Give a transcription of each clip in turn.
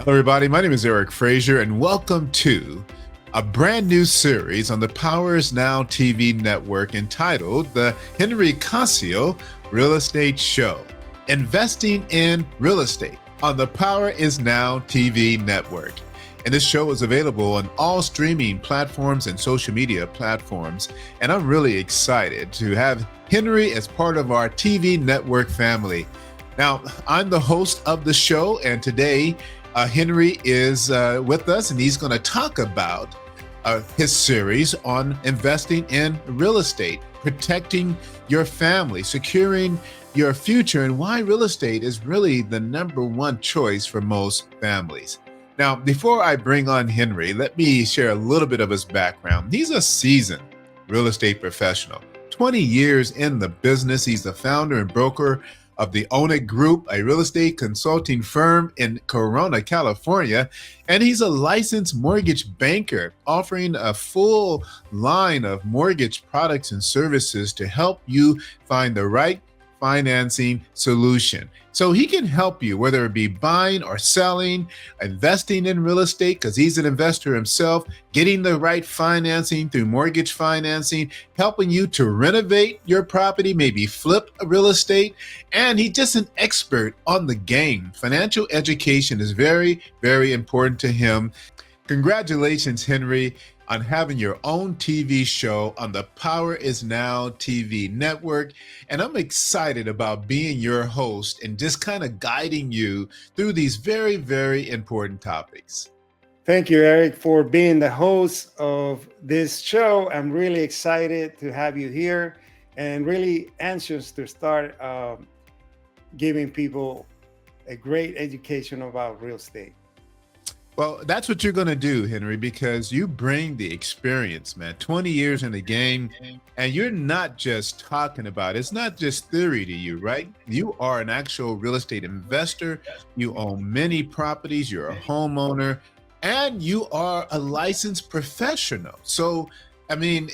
Hello, everybody. My name is Eric Frazier, and welcome to a brand new series on the Power is Now TV network entitled The Henry Cossio Real Estate Show, Investing in Real Estate on the Power is Now TV network. And this show is available on all streaming platforms and social media platforms. And I'm really excited to have Henry as part of our TV network family. Now, I'm the host of the show, and today Henry is with us, and he's going to talk about his series on investing in real estate, protecting your family, securing your future, and why real estate is really the number one choice for most families. Now, before I bring on Henry, let me share a little bit of his background. He's a seasoned real estate professional, 20 years in the business. He's the founder and broker of the Own It Group, a real estate consulting firm in Corona, California. And he's a licensed mortgage banker offering a full line of mortgage products and services to help you find the right financing solution. So he can help you, whether it be buying or selling, investing in real estate, because he's an investor himself, getting the right financing through mortgage financing, helping you to renovate your property, maybe flip a real estate. And he's just an expert on the game. Financial education is very, very important to him. Congratulations, Henry, on having your own TV show on the Power is Now TV network. And I'm excited about being your host and just kind of guiding you through these very, very important topics. Thank you, Eric, for being the host of this show. I'm really excited to have you here and really anxious to start giving people a great education about real estate. Well, that's what you're going to do, Henry, because you bring the experience, man. 20 years in the game, and you're not just talking about it. It's not just theory to you, right? You are an actual real estate investor. You own many properties. You're a homeowner, and you are a licensed professional. So, I mean,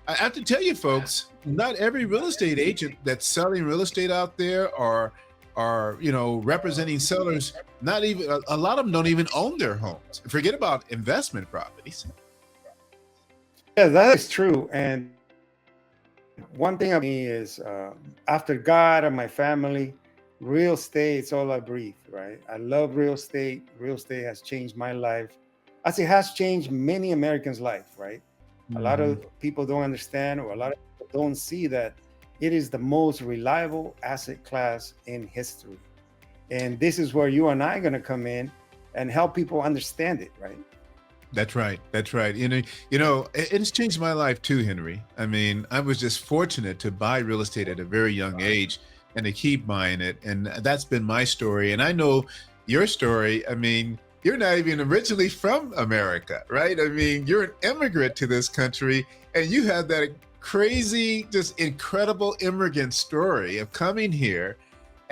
I have to tell you, folks, not every real estate agent that's selling real estate out there are representing sellers. Not even a lot of them don't even own their homes. Forget about investment properties. Yeah, that is true. And one thing of me is after God and my family, real estate is all I breathe, right? I love real estate. Real estate has changed my life, as it has changed many Americans' life, right? A lot of people don't understand, or a lot of people don't see that it is the most reliable asset class in history. And this is where you and I are going to come in and help people understand it, right? That's right. That's right. It's changed my life too, Henry. I mean, I was just fortunate to buy real estate at a very young age and to keep buying it. And that's been my story. And I know your story. I mean, you're not even originally from America, right? I mean, you're an immigrant to this country, and you have that crazy, just incredible immigrant story of coming here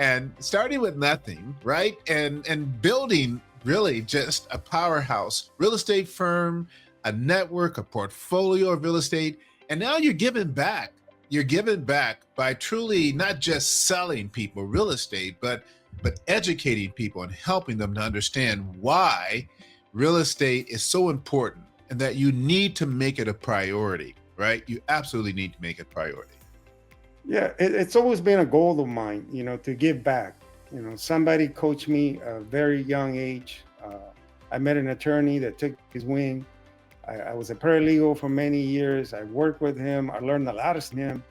and starting with nothing, right? And building really just a powerhouse real estate firm, a network, a portfolio of real estate. And now you're giving back. You're giving back by truly not just selling people real estate, but educating people and helping them to understand why real estate is so important and that you need to make it a priority, right? You absolutely need to make it a priority. Yeah, it's always been a goal of mine, to give back. Somebody coached me at a very young age. I met an attorney that took his wing. I was a paralegal for many years. I worked with him. I learned a lot from him.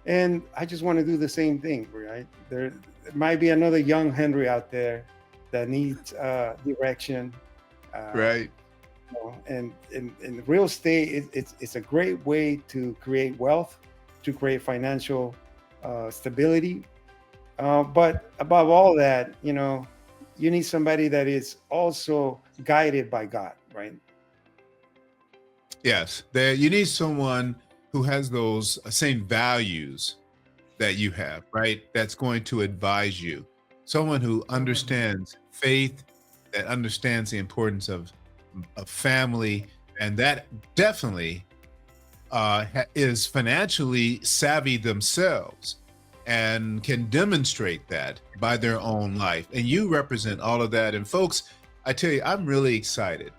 And I just want to do the same thing, right? There might be another young Henry out there that needs direction. Right. And in real estate, it's a great way to create wealth, to create financial stability. But above all that, you need somebody that is also guided by God, right? Yes. You need someone who has those same values that you have, right? That's going to advise you. Someone who understands faith, that understands the importance of family, and that definitely is financially savvy themselves and can demonstrate that by their own life. And you represent all of that. And folks, I tell you, I'm really excited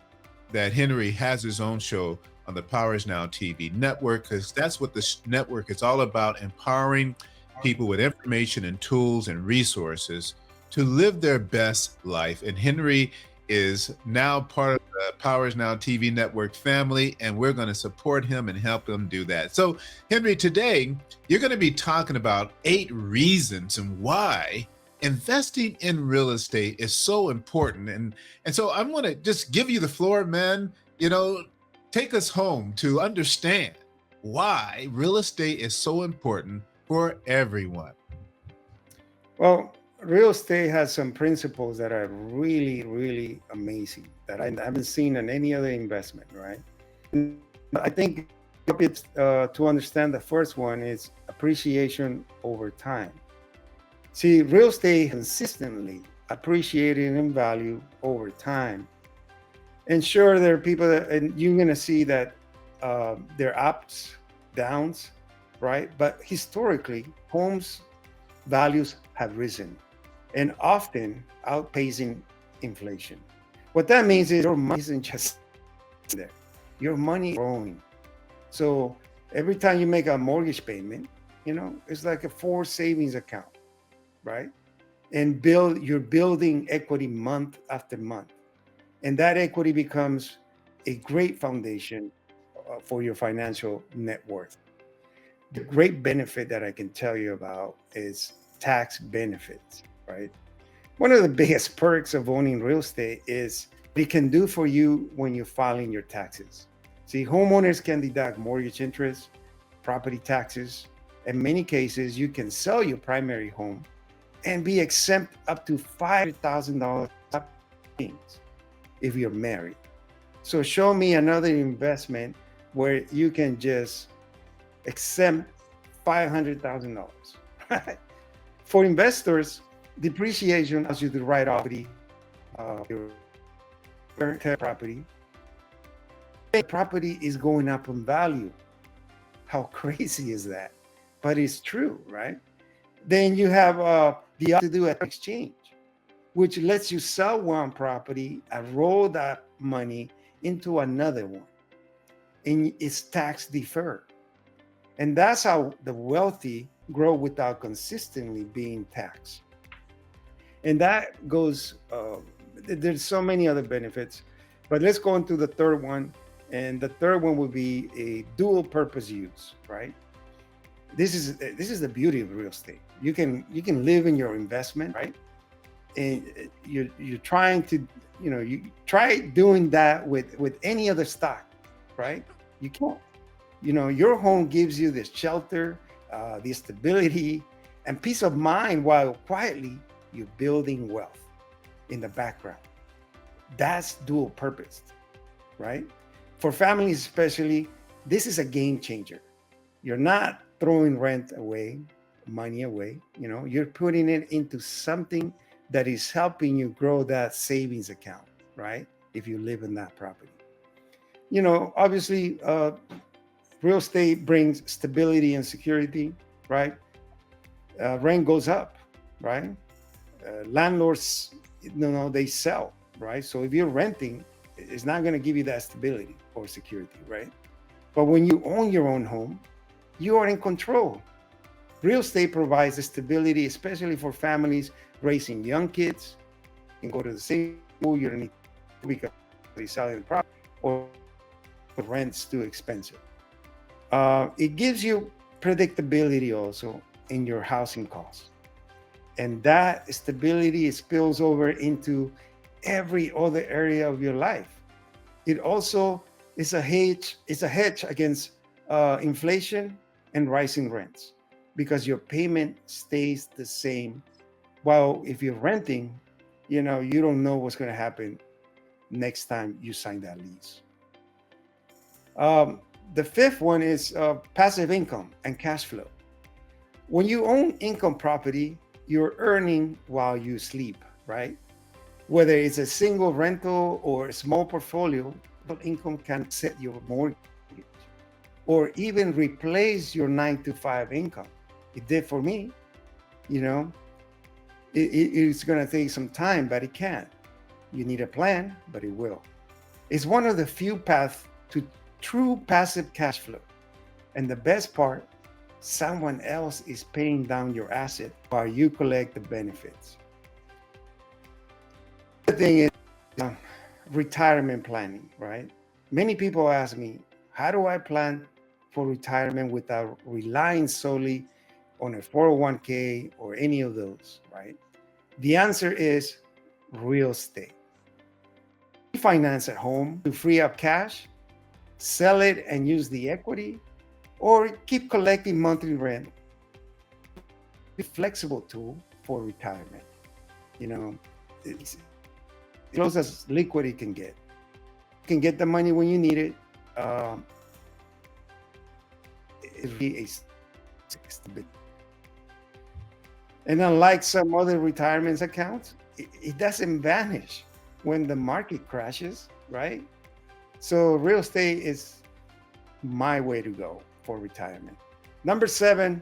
that Henry has his own show on the Powers Now TV network, because that's what this network is all about: empowering people with information and tools and resources to live their best life. And Henry is now part of the Powers Now TV network family, and we're going to support him and help him do that. So, Henry, today you're going to be talking about 8 reasons and why investing in real estate is so important. And so I'm going to just give you the floor, man. Take us home to understand why real estate is so important for everyone. Well, real estate has some principles that are really, really amazing that I haven't seen in any other investment, right? And I think it's, to understand the first one is appreciation over time. See, real estate consistently appreciating in value over time. And sure, there are people that, and you're going to see that there are ups, downs, right? But historically, homes values have risen and often outpacing inflation. What that means is your money isn't just there, your money is growing. So every time you make a mortgage payment, it's like a forced savings account, right? And you're building equity month after month. And that equity becomes a great foundation for your financial net worth. The great benefit that I can tell you about is tax benefits, right? One of the biggest perks of owning real estate is what it can do for you when you're filing your taxes. See, homeowners can deduct mortgage interest, property taxes. In many cases, you can sell your primary home and be exempt up to $500,000 if you're married. So show me another investment where you can just exempt $500,000. Right? For investors, depreciation allows you to write off your current property. The property is going up in value. How crazy is that? But it's true, right? Then you have the option to do an exchange, which lets you sell one property and roll that money into another one. And it's tax deferred. And that's how the wealthy grow without consistently being taxed. And that goes, there's so many other benefits, but let's go into the third one. And the third one would be a dual purpose use, right? This is the beauty of real estate. You can live in your investment, right? And you're trying to, you try doing that with any other stock, right? You can't. Your home gives you this shelter, the stability, and peace of mind while quietly you're building wealth in the background. That's dual purpose, right? For families especially, this is a game changer. You're not throwing rent away, money away. You're putting it into something that is helping you grow that savings account, right? If you live in that property. Obviously, real estate brings stability and security, right? Rent goes up, right? Landlords, they sell, right? So if you're renting, it's not going to give you that stability or security, right? But when you own your own home, you are in control. Real estate provides the stability, especially for families raising young kids. You can go to the same school, you don't need to because they're selling the property or the rent's too expensive. It gives you predictability also in your housing costs. And that stability spills over into every other area of your life. It also is a hedge against inflation and rising rents because your payment stays the same. While if you're renting, you don't know what's going to happen next time you sign that lease. The fifth one is passive income and cash flow. When you own income property, you're earning while you sleep, right? Whether it's a single rental or a small portfolio, income can set your mortgage or even replace your 9 to 5 income. It did for me. It's going to take some time, but it can. You need a plan, but it will. It's one of the few paths to true passive cash flow. And the best part, someone else is paying down your asset while you collect the benefits. The thing is uh, retirement planning, right? Many people ask me, how do I plan for retirement without relying solely on a 401k or any of those, right? The answer is real estate. Finance at home to free up cash, sell it and use the equity, or keep collecting monthly rent. A flexible tool for retirement. You know, it's close as liquid it can get. You can get the money when you need it. It's really a and unlike some other retirement accounts, it doesn't vanish when the market crashes, right? So real estate is my way to go for retirement. Number 7,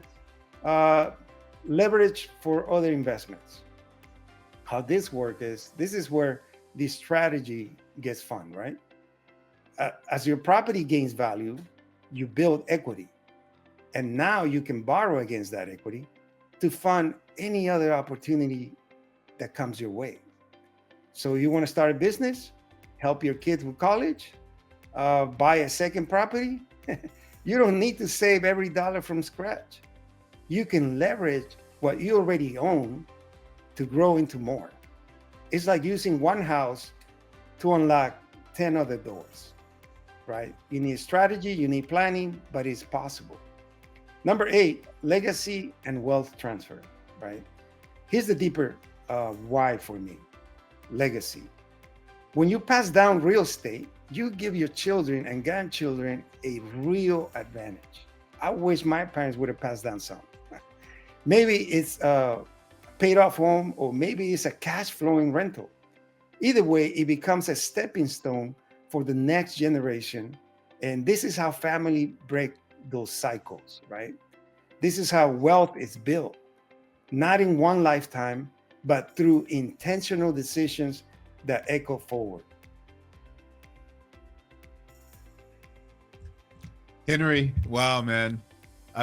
leverage for other investments. How this works is this is where the strategy gets fun, right? As your property gains value, you build equity. And now you can borrow against that equity to fund any other opportunity that comes your way. So you want to start a business, help your kids with college, buy a second property. You don't need to save every dollar from scratch. You can leverage what you already own to grow into more. It's like using one house to unlock 10 other doors, right? You need strategy, you need planning, but it's possible. Number 8, legacy and wealth transfer, right? Here's the deeper why for me. Legacy. When you pass down real estate, you give your children and grandchildren a real advantage. I wish my parents would have passed down some. Maybe it's a paid off home, or maybe it's a cash flowing rental. Either way, it becomes a stepping stone for the next generation. And this is how family break those cycles, right? This is how wealth is built, not in one lifetime, but through intentional decisions that echo forward. Henry, wow, man.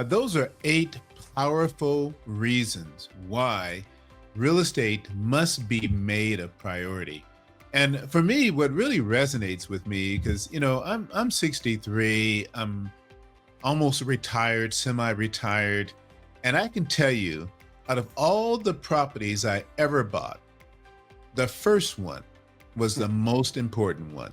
Those are 8 powerful reasons why real estate must be made a priority. And for me, what really resonates with me, because I'm 63, I'm almost retired, semi-retired, and I can tell you, out of all the properties I ever bought, the first one was the most important one.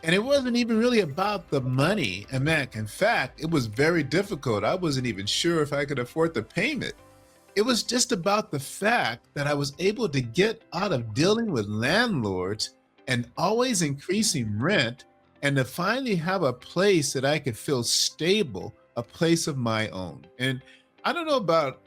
And it wasn't even really about the money. And man, in fact, it was very difficult. I wasn't even sure if I could afford the payment. It was just about the fact that I was able to get out of dealing with landlords and always increasing rent, and to finally have a place that I could feel stable, a place of my own. And I don't know about,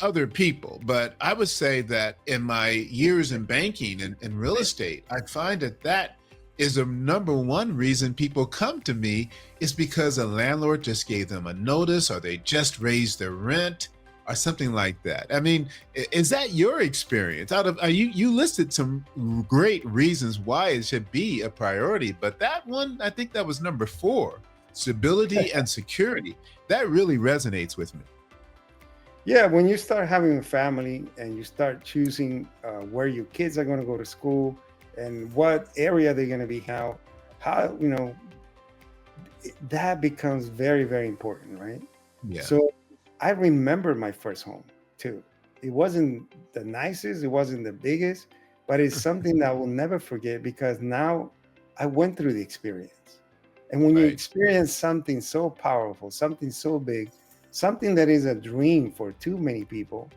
other people, but I would say that in my years in banking and real estate, I find that is the number one reason people come to me, is because a landlord just gave them a notice, or they just raised their rent, or something like that. I mean, is that your experience? Out of you listed some great reasons why it should be a priority, but that one, I think that was number 4, stability and security. That really resonates with me. Yeah, when you start having a family and you start choosing where your kids are going to go to school and what area they're going to be, how that becomes very, very important, right? Yeah. So I remember my first home too. It wasn't the nicest, it wasn't the biggest, but it's something that I will never forget, because now I went through the experience. And when you Right. experience something so powerful, something so big, something that is a dream for too many people,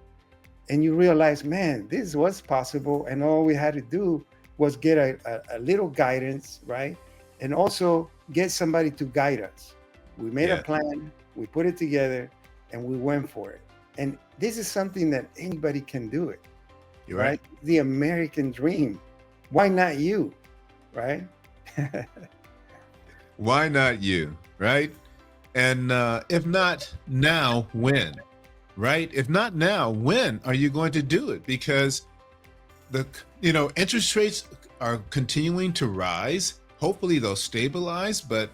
and you realize, man, this was possible, and all we had to do was get a little guidance, right? And also get somebody to guide us. We made Yeah. a plan, we put it together, and we went for it. And this is something that anybody can do it, You're right? right. The American dream. Why not you, right? Why not you? Right. And if not now, when? Right? If not now, when are you going to do it? Because the interest rates are continuing to rise. Hopefully they'll stabilize, but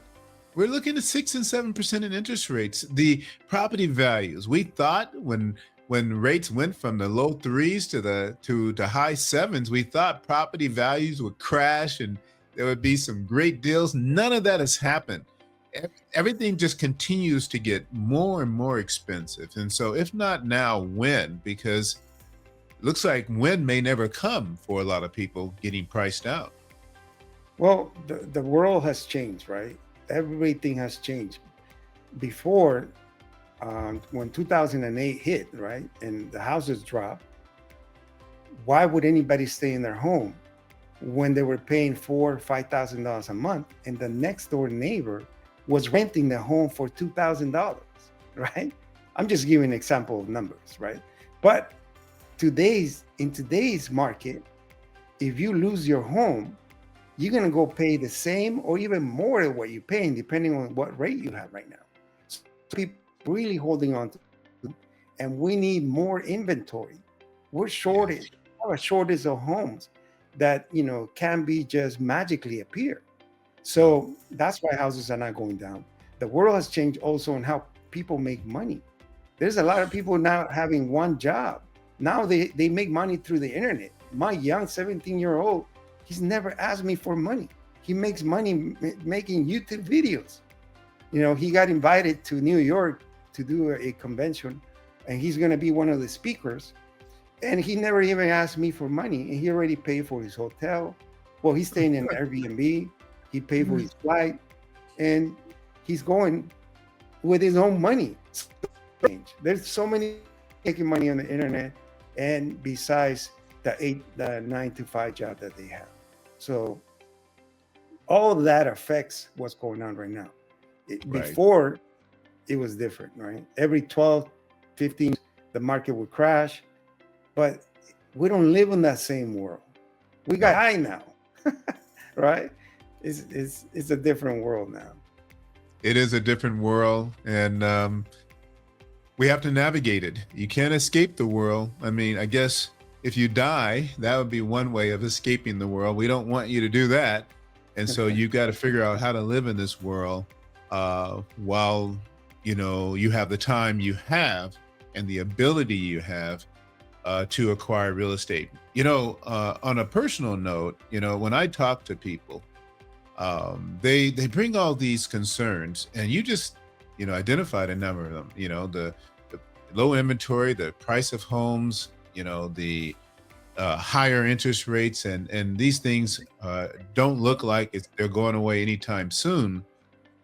we're looking at 6 and 7% in interest rates. The property values, we thought when rates went from the low threes to the high sevens, we thought property values would crash and there would be some great deals. None of that has happened. Everything just continues to get more and more expensive. And so if not now, when? Because it looks like when may never come for a lot of people getting priced out. Well, the world has changed, right? Everything has changed. Before, when 2008 hit, right, and the houses dropped, why would anybody stay in their home when they were paying $4,000 or $5,000 a month, and the next door neighbor was renting the home for $2,000, right? I'm just giving an example of numbers, right? But in today's market, if you lose your home, you're gonna go pay the same or even more than what you're paying, depending on what rate you have right now. So people really holding on to, and we need more inventory. We're shorted, have a shortage of homes that can be just magically appear. So that's why houses are not going down. The world has changed also on how people make money. There's a lot of people now having one job. Now they make money through the internet. My young 17-year-old, he's never asked me for money. He makes money making YouTube videos. He got invited to New York to do a convention, and he's going to be one of the speakers. And he never even asked me for money. And he already paid for his hotel. Well, he's staying in Airbnb. He paid for his flight, and he's going with his own money. There's so many making money on the internet, and besides the 9 to 5 job that they have. So all of that affects what's going on right now. Before, it was different, right? Every 12, 15, the market would crash, but we don't live in that same world. We got high now, right? It's a different world now. It is a different world, and we have to navigate it. You can't escape the world. I mean, I guess if you die, that would be one way of escaping the world. We don't want you to do that. And so you've got to figure out how to live in this world while, you have the time you have and the ability you have to acquire real estate. On a personal note, when I talk to people, they bring all these concerns, and you just, identified a number of them, the low inventory, the price of homes, the higher interest rates, and these things don't look like they're going away anytime soon.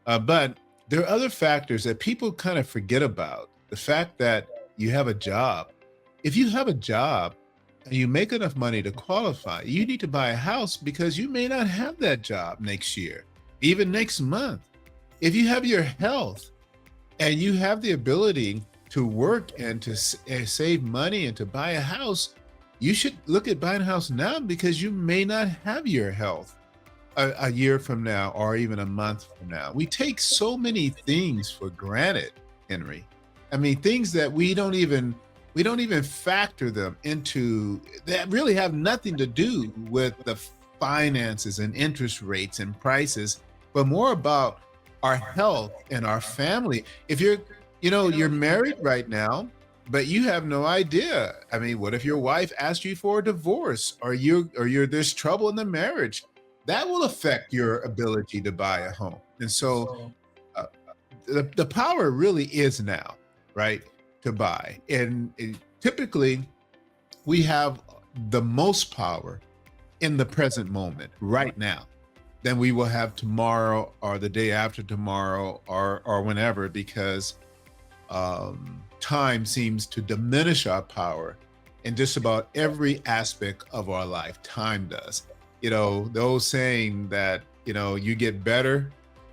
But there are other factors that people kind of forget about. The fact that you have a job. If you have a job and you make enough money to qualify, you need to buy a house because you may not have that job next year, even next month. If you have your health and you have the ability to work and to save money and to buy a house, you should look at buying a house now because you may not have your health a year from now or even a month from now. We take so many things for granted, Henry. I mean, things that we don't even factor them into, that really have nothing to do with the finances and interest rates and prices, but more about our health and our family. If you're married right now, but you have no idea. I mean, what if your wife asked you for a divorce, or there's trouble in the marriage? That will affect your ability to buy a home. And so the power really is now, right, to buy. And typically we have the most power in the present moment right now than we will have tomorrow or the day after tomorrow or whenever, because time seems to diminish our power in just about every aspect of our life. Time does. The old saying that, you get better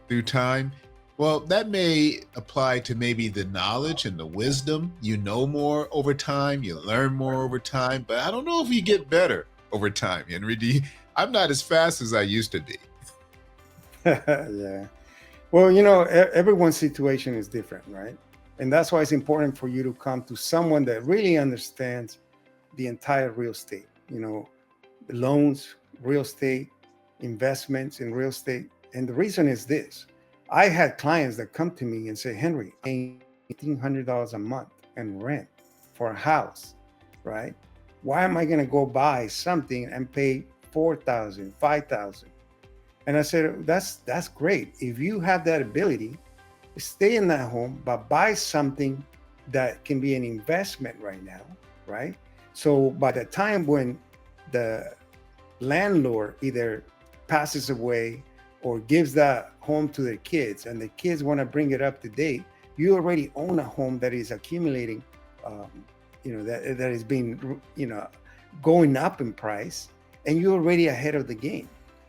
through time. Well, that may apply to maybe the knowledge and the wisdom. You know more over time, you learn more over time, but I don't know if you get better over time, Henry. I'm not as fast as I used to be. Yeah. Well, everyone's situation is different, right? And that's why it's important for you to come to someone that really understands the entire real estate. loans, real estate, investments in real estate. And the reason is this: I had clients that come to me and say, Henry, $1,800 a month and rent for a house, right? Why am I going to go buy something and pay 4,000, 5,000? And I said, that's great. If you have that ability, stay in that home, but buy something that can be an investment right now, right? So by the time when the landlord either passes away or gives that home to their kids and the kids want to bring it up to date, you already own a home that is accumulating, um, that is being, going up in price, and you're already ahead of the game.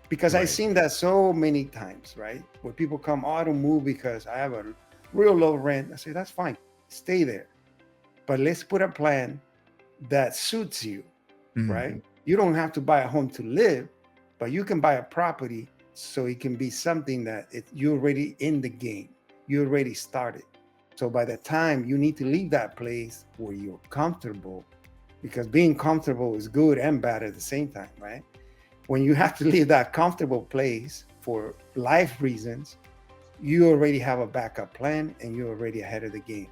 Because I've Right. seen that so many times, right? Where people come, oh, I don't move because I have a real low rent. I say, that's fine, stay there. But let's put a plan that suits you, right? Mhm. You don't have to buy a home to live, but you can buy a property so it can be something that you're already in the game. You already started. So by the time you need to leave that place where you're comfortable, because being comfortable is good and bad at the same time, right? When you have to leave that comfortable place for life reasons, you already have a backup plan and you're already ahead of the game.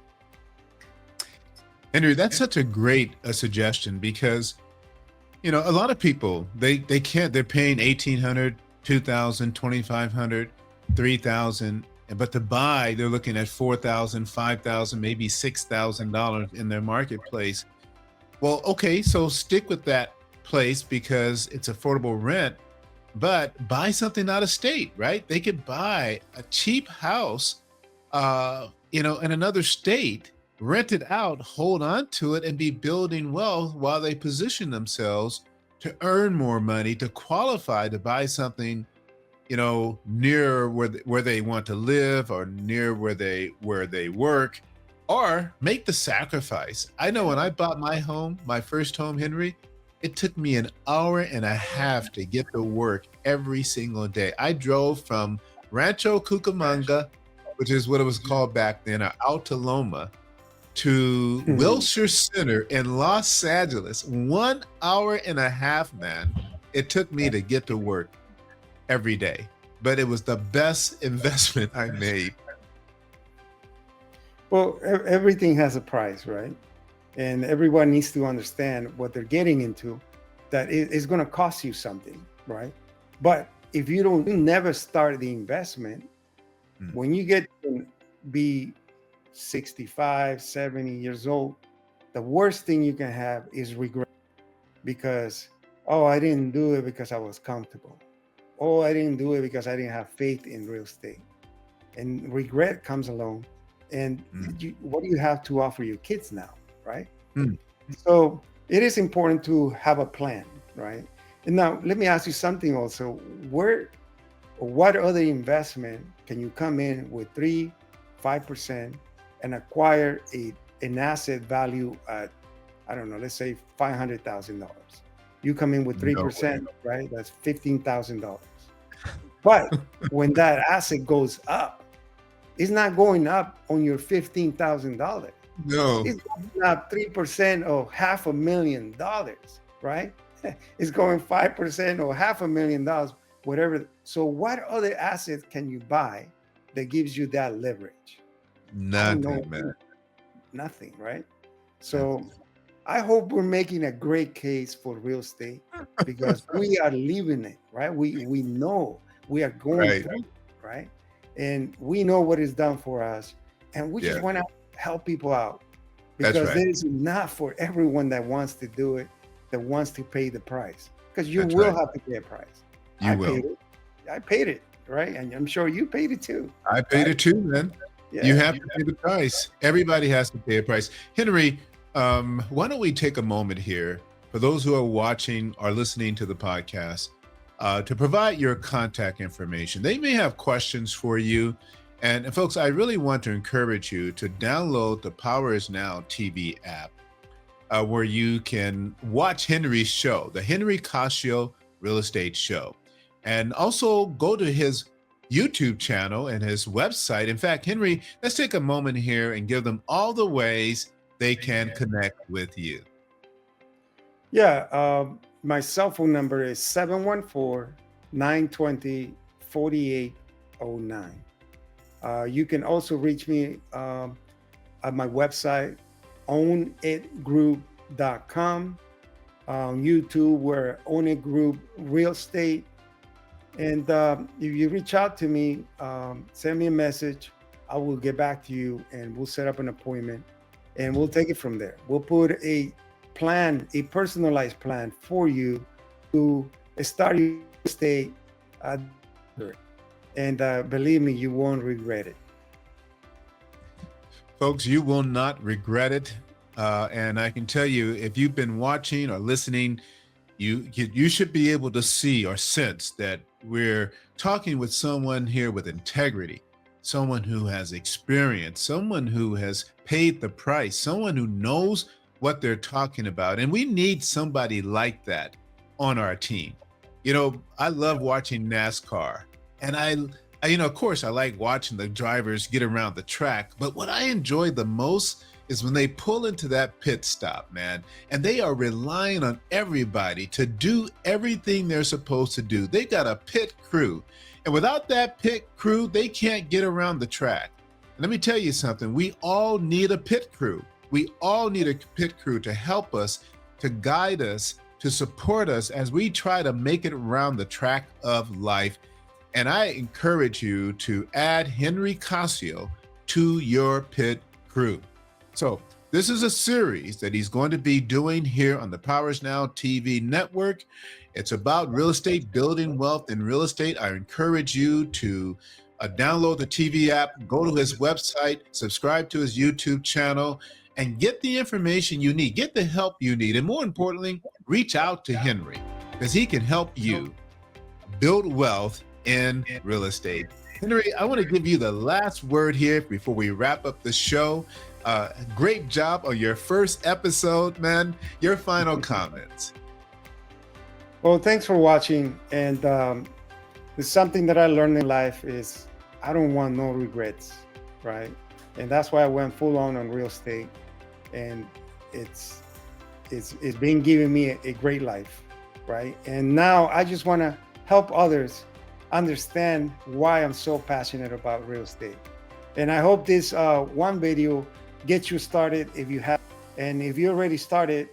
Henry, that's such a great suggestion because a lot of people they can't. They're paying 1,800, 2,000, 2,500, 3,000, but to buy they're looking at 4,000, 5,000, maybe $6,000 in their marketplace. Well, okay, so stick with that place because it's affordable rent, but buy something out of state, right? They could buy a cheap house, in another state, rent it out, hold on to it, and be building wealth while they position themselves to earn more money to qualify to buy something, near where they want to live or near where they work, or make the sacrifice. I know when I bought my first home, Henry, it took me an hour and a half to get to work every single day. I drove from Rancho Cucamonga, which is what it was called back then, or Altaloma, to Wilshire Center in Los Angeles. 1 hour and a half, man. It took me to get to work every day, but it was the best investment I made. Well, everything has a price, right? And everyone needs to understand what they're getting into, that it's going to cost you something, right? But if you never start the investment, Mm. when you get to be 65, 70 years old, the worst thing you can have is regret, because, oh, I didn't do it because I was comfortable. Oh, I didn't do it because I didn't have faith in real estate. And regret comes along. And Mm. what do you have to offer your kids now, right? Mm. So it is important to have a plan, right? And now let me ask you something also. What other investment can you come in with 3, 5% and acquire an asset value at, I don't know, let's say $500,000. You come in with No way. 3%, right? That's $15,000. But when that asset goes up, it's not going up on your $15,000. No. It's going up 3% or $500,000, right? It's going 5% or $500,000, whatever. So what other assets can you buy that gives you that leverage? I don't know. Nothing, man. Nothing, right? So Nothing. I hope we're making a great case for real estate, because we are living it, right? We know we are going Right. through it, right? And we know what is done for us. And we just Yeah, want to help people out, that's because right. there is not for everyone that wants to do it, that wants to pay the price. Because you That's will right. have to pay a price. I You will. paid it. I paid it, right? And I'm sure you paid it too, I paid right? it too, man. You Yeah. have to pay the price. Everybody has to pay a price. Henry, why don't we take a moment here for those who are watching or listening to the podcast to provide your contact information. They may have questions for you. And folks, I really want to encourage you to download the Power is Now TV app, where you can watch Henry's show, the Henry Cossio Real Estate Show, and also go to his YouTube channel and his website. In fact, Henry, let's take a moment here and give them all the ways they can connect with you. Yeah. My cell phone number is 714-920-4809. You can also reach me at my website, ownitgroup.com. On YouTube, we're Own It Group Real Estate. And if you reach out to me, send me a message. I will get back to you and we'll set up an appointment and we'll take it from there. We'll put a plan, a personalized plan for you to start your real estate. Uh, and believe me, you won't regret it. Folks, you will not regret it. And I can tell you, if you've been watching or listening, you should be able to see or sense that we're talking with someone here with integrity, someone who has experience, someone who has paid the price, someone who knows what they're talking about. And we need somebody like that on our team. You know, I love watching NASCAR, and of course, I like watching the drivers get around the track. But what I enjoy the most is when they pull into that pit stop, man, and they are relying on everybody to do everything they're supposed to do. They got a pit crew, and without that pit crew, they can't get around the track. And let me tell you something, we all need a pit crew. We all need a pit crew to help us, to guide us, to support us as we try to make it around the track of life. And I encourage you to add Henry Cossio to your pit crew. So this is a series that he's going to be doing here on the Powers Now TV network. It's about real estate, building wealth in real estate. I encourage you to download the TV app, go to his website, subscribe to his YouTube channel, and get the information you need, get the help you need. And more importantly, reach out to Henry because he can help you build wealth in real estate. Henry, I want to give you the last word here before we wrap up the show. Great job on your first episode, man. Your final comments. Well, thanks for watching. And it's something that I learned in life is I don't want no regrets, right? And that's why I went full on real estate. And it's been giving me a great life, right? And now I just want to help others understand why I'm so passionate about real estate. And I hope this one video gets you started if you have, and if you already started,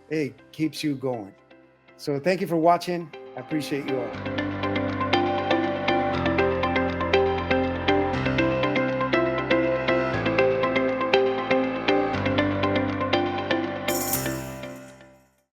it keeps you going. So thank you for watching. I appreciate you all.